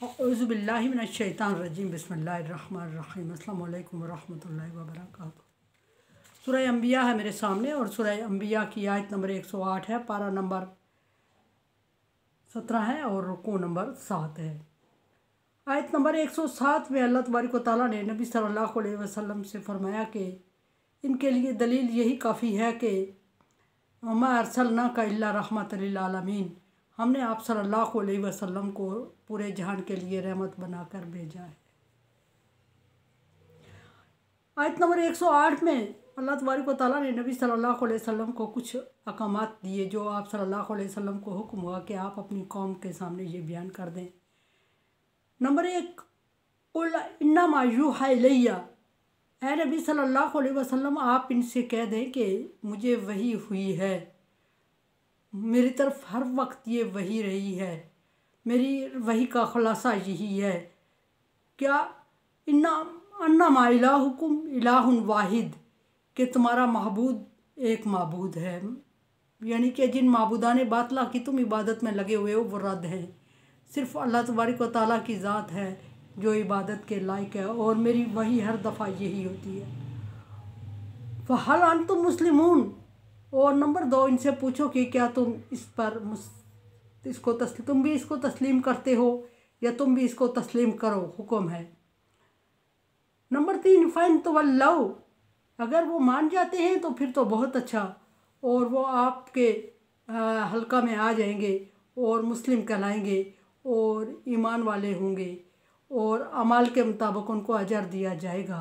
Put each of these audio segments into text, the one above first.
औज़ुबिल्लाहि मिनश्शैतानिर्रजीम बिस्मिल्लाहिर्रहमानिर्रहीम अस्सलामु अलैकुम वरहमतुल्लाहि वबरकातुहू। सूरह अंबिया है मेरे सामने और सूरह अंबिया की आयत नंबर 108 है, पारा नंबर 17 है और रुकू नंबर 7 है। आयत नंबर 107 में अल्लाह तबारक व तआला ने नबी सल्लल्लाहु अलैहि वसल्लम से फरमाया कि इनके लिए दलील यही काफ़ी है कि वमा अरसलनाका इल्ला रहमतल लिल आलमीन, हमने आप सल्लल्लाहु अलैहि वसल्लम को पूरे जहान के लिए रहमत बनाकर भेजा है। आयत नंबर 108 में अल्लाह तबारक व तआला ने नबी सल्लल्लाहु अलैहि वसल्लम को कुछ अहकामात दिए जो आप सल्लल्लाहु अलैहि वसल्लम को हुक्म हुआ कि आप अपनी कौम के सामने ये बयान कर दें। नंबर 1, कुल इन्नमा यूहा इलैया, ऐ नबी सल्लल्लाहु अलैहि वसल्लम आप इनसे कह दें कि मुझे वही हुई है, मेरी तरफ हर वक्त ये वही रही है, मेरी वही का खुलासा यही है। क्या अन्नमा इलाहुकुम इलाहुन वाहिद, कि तुम्हारा महबूद एक महबूद है, यानी कि जिन महबूदाने बातला की तुम इबादत में लगे हुए हो वो रद्द हैं। सिर्फ अल्लाह तबारक व तआला की ज़ात है जो इबादत के लायक है और मेरी वही हर दफ़ा यही होती है। फ़हल अंतुम मुस्लिमून, और नंबर 2 इनसे पूछो कि क्या तुम तुम भी इसको तस्लीम करते हो या तुम भी इसको तस्लीम करो, हुक्म है। नंबर 3, फ़इन तवल्लौ, अगर वो मान जाते हैं तो फिर तो बहुत अच्छा, और वो आपके हल्का में आ जाएंगे और मुस्लिम कहलाएंगे और ईमान वाले होंगे और अमाल के मुताबिक उनको अजर दिया जाएगा।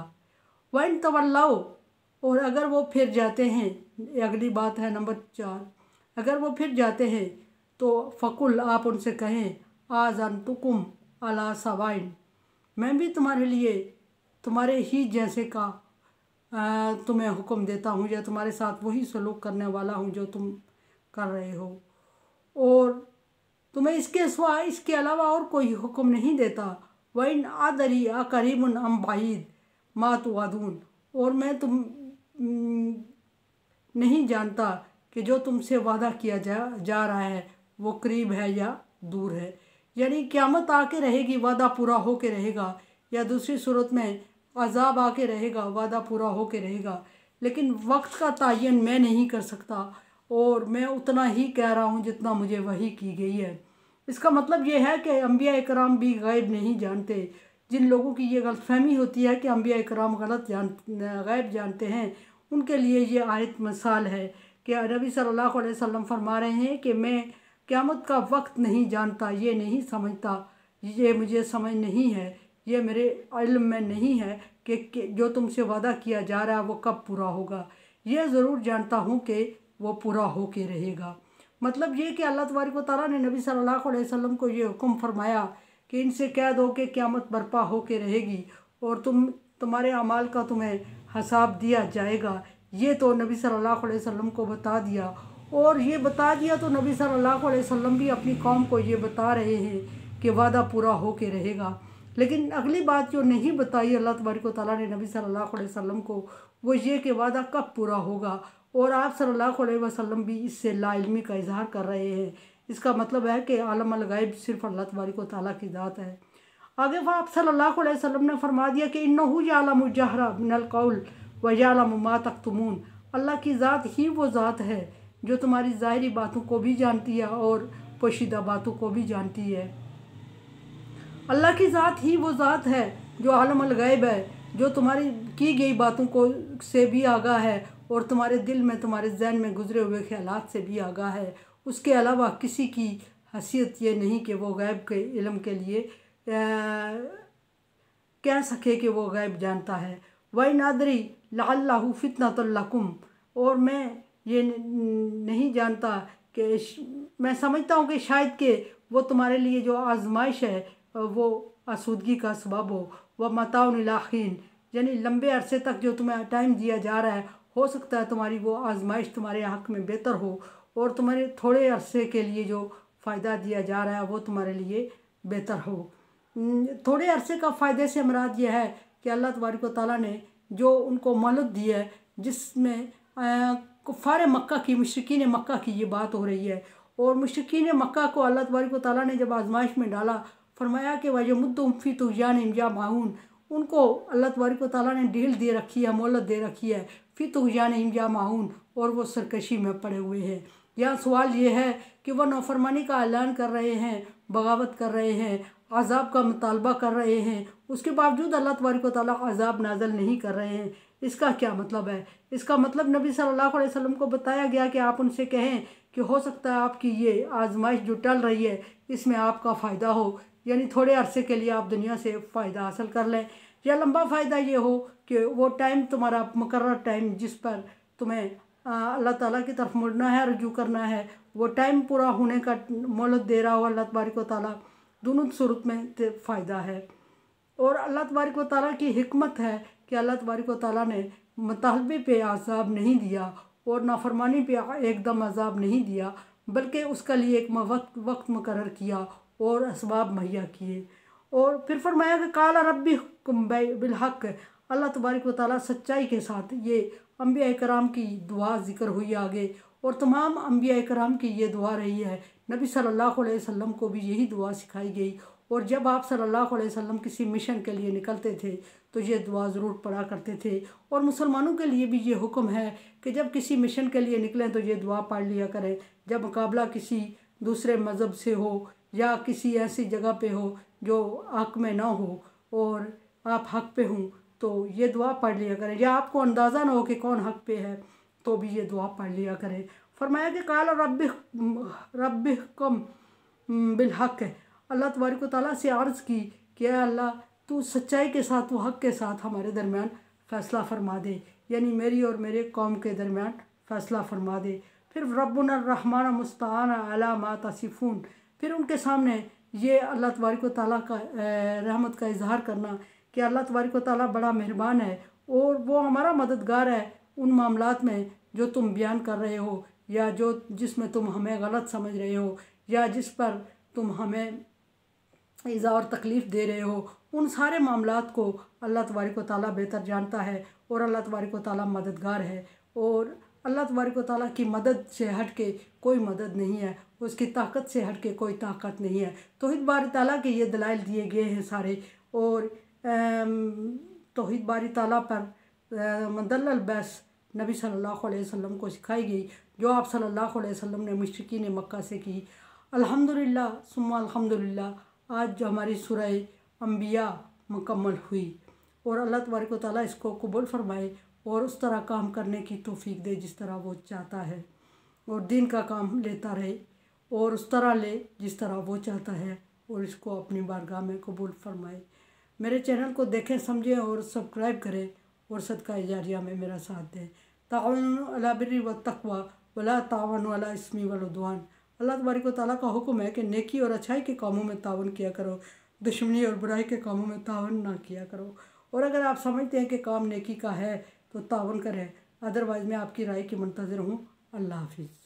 वन तवल्लौ, और अगर वो फिर जाते हैं, अगली बात है नंबर 4, अगर वो फिर जाते हैं तो फ़कुल, आप उनसे कहें आज़नतुकुम अला सवाइन, मैं भी तुम्हारे लिए तुम्हारे ही जैसे का तुम्हें हुक्म देता हूँ या तुम्हारे साथ वही सलूक करने वाला हूँ जो तुम कर रहे हो, और तुम्हें इसके अलावा और कोई हुक्म नहीं देता। वइन आदरी अकरीबुन अम बाईद मा तुअदून, और मैं तुम नहीं जानता कि जो तुमसे वादा किया जा रहा है वो करीब है या दूर है, यानी क़यामत आके रहेगी, वादा पूरा हो के रहेगा, या दूसरी सूरत में अज़ाब आके रहेगा, वादा पूरा हो के रहेगा, लेकिन वक्त का तयन मैं नहीं कर सकता और मैं उतना ही कह रहा हूँ जितना मुझे वही की गई है। इसका मतलब ये है कि अंबिया इकराम भी गैब नहीं जानते। जिन लोगों की ये गलतफहमी होती है कि अंबिया इकराम गैब जानते हैं, उनके लिए ये आयत मिसाल है कि नबी सल्लल्लाहु अलैहि वसल्लम फरमा रहे हैं कि मैं क़यामत का वक्त नहीं जानता, ये नहीं समझता, ये मुझे समझ नहीं है, ये मेरे इल्म में नहीं है कि जो तुमसे वादा किया जा रहा है वो कब पूरा होगा। ये ज़रूर जानता हूँ कि वो पूरा हो के रहेगा। मतलब ये कि अल्लाह तबारक व तआला ने नबी सल्लल्लाहु अलैहि वसल्लम को ये हुक्म फरमाया कि इनसे कह दो कि क़यामत बर्पा हो के रहेगी और तुम्हारे अमाल का तुम्हें हिसाब दिया जाएगा। ये तो नबी सल्लल्लाहु अलैहि वसल्लम को बता दिया, और ये बता दिया तो नबी सल्लल्लाहु अलैहि वसल्लम भी अपनी कौम को ये बता रहे हैं कि वादा पूरा हो के रहेगा। लेकिन अगली बात जो नहीं बताई अल्लाह तबारक व तआला ने नबी सल्लल्लाहु अलैहि वसल्लम को, वो ये कि वादा कब पूरा होगा, और आप सल्लल्लाहु अलैहि वसल्लम भी इससे लाइल्मी का इजहार कर रहे हैं। इसका मतलब है कि आलम अल गैब सिर्फ अल्लाह तबारक व तआला की ज़ात है। आगे आप सल्लल्लाहु अलैहि वसल्लम ने फरमा दिया कि इन्नहु यअलमु जहरा मिनल कौल व यअलमु मा तक्तुमून, अल्लाह की ज़ात ही वो ज़ात है जो तुम्हारी ज़ाहिरी बातों को भी जानती है और पोशीदा बातों को भी जानती है। अल्लाह की ज़ात ही वो ज़ात है जो आलम अल गैब है, जो तुम्हारी की गई बातों को से भी आगाह है और तुम्हारे दिल में, तुम्हारे जहन में गुजरे हुए ख्यालात से भी आगाह है। उसके अलावा किसी की हैसियत ये नहीं कि वो गैब के इल्म के लिए कह सके कि वो गैब जानता है। वही नादरी लअल्लहु फितनतुल लकुम, और मैं ये नहीं जानता कि मैं समझता हूँ कि शायद कि वो तुम्हारे लिए जो आजमाइश है वो आसूदगी का सबब हो मताउन इला हीन, यानी लंबे अरसे तक जो तुम्हें टाइम दिया जा रहा है, हो सकता है तुम्हारी वो आजमाइश तुम्हारे हक़ में बेहतर हो और तुम्हारे थोड़े अरसे के लिए जो फ़ायदा दिया जा रहा है वो तुम्हारे लिए बेहतर हो। थोड़े अरसे का फ़ायदे से मुराद ये है कि अल्लाह तबारक व तआला ने जो उनको मोहलत दी है, जिसमें कुफ़ार मक्का की, मुशरिकीन मक्का की ये बात हो रही है, और मुशरिकीन मक्का को अल्लाह तबारक व तआला ने जब आजमाइश में डाला फरमाया कि वयमुद्दुहुम फी तुग़यानिहिम यअमाहून, उनको अल्लाह तबारक व तआला ने ढील दे रखी है, मोहलत दे रखी है, फी तुग़यानिहिम यअमाहून, और वो सरकशी में पड़े हुए हैं। यहाँ सवाल ये है कि वह नाफरमानी का ऐलान कर रहे हैं, बगावत कर रहे हैं, अज़ाब का मुतालबा कर रहे हैं, उसके बावजूद अल्लाह तबारक व तआला अज़ाब नाज़िल नहीं कर रहे हैं। इसका क्या मतलब है? इसका मतलब नबी सल्लल्लाहु अलैहि वसल्लम को बताया गया कि आप उनसे कहें कि हो सकता है आपकी ये आजमाइश जो टल रही है इसमें आपका फ़ायदा हो, यानी थोड़े अरसे के लिए आप दुनिया से फ़ायदा हासिल कर लें, या लंबा फ़ायदा ये हो कि वो टाइम तुम्हारा मुकर्रर टाइम जिस पर तुम्हें अल्लाह ताला की तरफ मुड़ना है, रुजू करना है, वो टाइम पूरा होने का मोहलत दे रहा हो अल्लाह तबारक व तआला। दोनों सूरत में फ़ायदा है। और अल्लाह तबारक व तआला की हिकमत है कि अल्लाह तबारक व तआला ने मुतालबे पे अज़ाब नहीं दिया और नाफरमानी पे एकदम अज़ाब नहीं दिया, बल्कि उसका लिए एक वक्त मुकर्रर किया और असबाब मुहैया किए। और फिर फरमाया कि काला रब्बिकुम बिलहक़, अल्लाह तबारक व तआला सच्चाई के साथ, ये अंबिया कराम की दुआ ज़िक्र हुई आगे, और तमाम अंबिया कराम की ये दुआ रही है। नबी सल्लल्लाहु अलैहि वसल्लम को भी यही दुआ सिखाई गई, और जब आप सल्लल्लाहु अलैहि वसल्लम किसी मिशन के लिए निकलते थे तो ये दुआ ज़रूर पढ़ा करते थे। और मुसलमानों के लिए भी ये हुक्म है कि जब किसी मिशन के लिए निकलें तो ये दुआ पढ़ लिया करें। जब मुकाबला किसी दूसरे मज़हब से हो या किसी ऐसी जगह पे हो जो हक़ में ना हो और आप हक़ पे हों, तो ये दुआ पढ़ लिया करें, या आपको अंदाज़ा ना हो कि कौन हक़ पे है तो भी ये दुआ पढ़ लिया करें। फरमाया कि काला रब्बिकुम बिलहक़, अल्लाह तबारक व तआला से अर्ज़ की कि अल्लाह तू सच्चाई के साथ, तू हक़ के साथ हमारे दरमियान फ़ैसला फरमा दे, यानी मेरी और मेरे कौम के दरमियान फ़ैसला फरमा दे। फिर रब्बुना रहमान मुस्तआन अला मा तसिफून, फिर उनके सामने ये अल्लाह तबारक व तआला का रहमत का इजहार करना कि अल्लाह तबारक व तआला बड़ा मेहरबान है और वो हमारा मददगार है उन मामलात में जो तुम बयान कर रहे हो, या जो जिसमें तुम हमें गलत समझ रहे हो, या जिस पर तुम हमें ईज़ा और तकलीफ़ दे रहे हो, उन सारे मामलात को अल्लाह तबारक व तआला बेहतर जानता है और अल्लाह तबारक व तआला मददगार है। और अल्लाह तबारक व तआला की मदद से हट के कोई मदद नहीं है, उसकी ताकत से हट के कोई ताकत नहीं है। तौहीद बारी ताला के ये दलाइल दिए गए हैं सारे, और तौहीद बारी ताला पर मदल्लल बस नबी सल्लल्लाहु अलैहि वसल्लम को सिखाई गई, जो आप सल्लल्लाहु अलैहि वसल्लम ने मुशरिकीन मक्का से की। अल्हम्दुलिल्लाह सुम्मा अल्हम्दुलिल्लाह, आज जो हमारी सूरह अंबिया मुकम्मल हुई, और अल्लाह तबारक व तआला इसको कबूल फरमाए और उस तरह काम करने की तौफीक दे जिस तरह वो चाहता है, और दीन का काम लेता रहे और उस तरह ले जिस तरह वो चाहता है, और इसको अपनी बारगाह में कबूल फरमाए। मेरे चैनल को देखें, समझें और सब्सक्राइब करें, और सदका जारिया में मेरा साथ दें। ताअवनु अला बिर्रि व तक़वा वला ताअवनु अला इस्मी वल उद्वान। अल्लाह तबारक व तआला का हुक्म है कि नेकी और अच्छाई के कामों में तावन किया करो, दुश्मनी और बुराई के कामों में तावन ना किया करो। और अगर आप समझते हैं कि काम नेकी का है तो तावन करें, अदरवाइज़ मैं आपकी राय की मुंतज़िर हूँ। अल्लाह हाफिज़।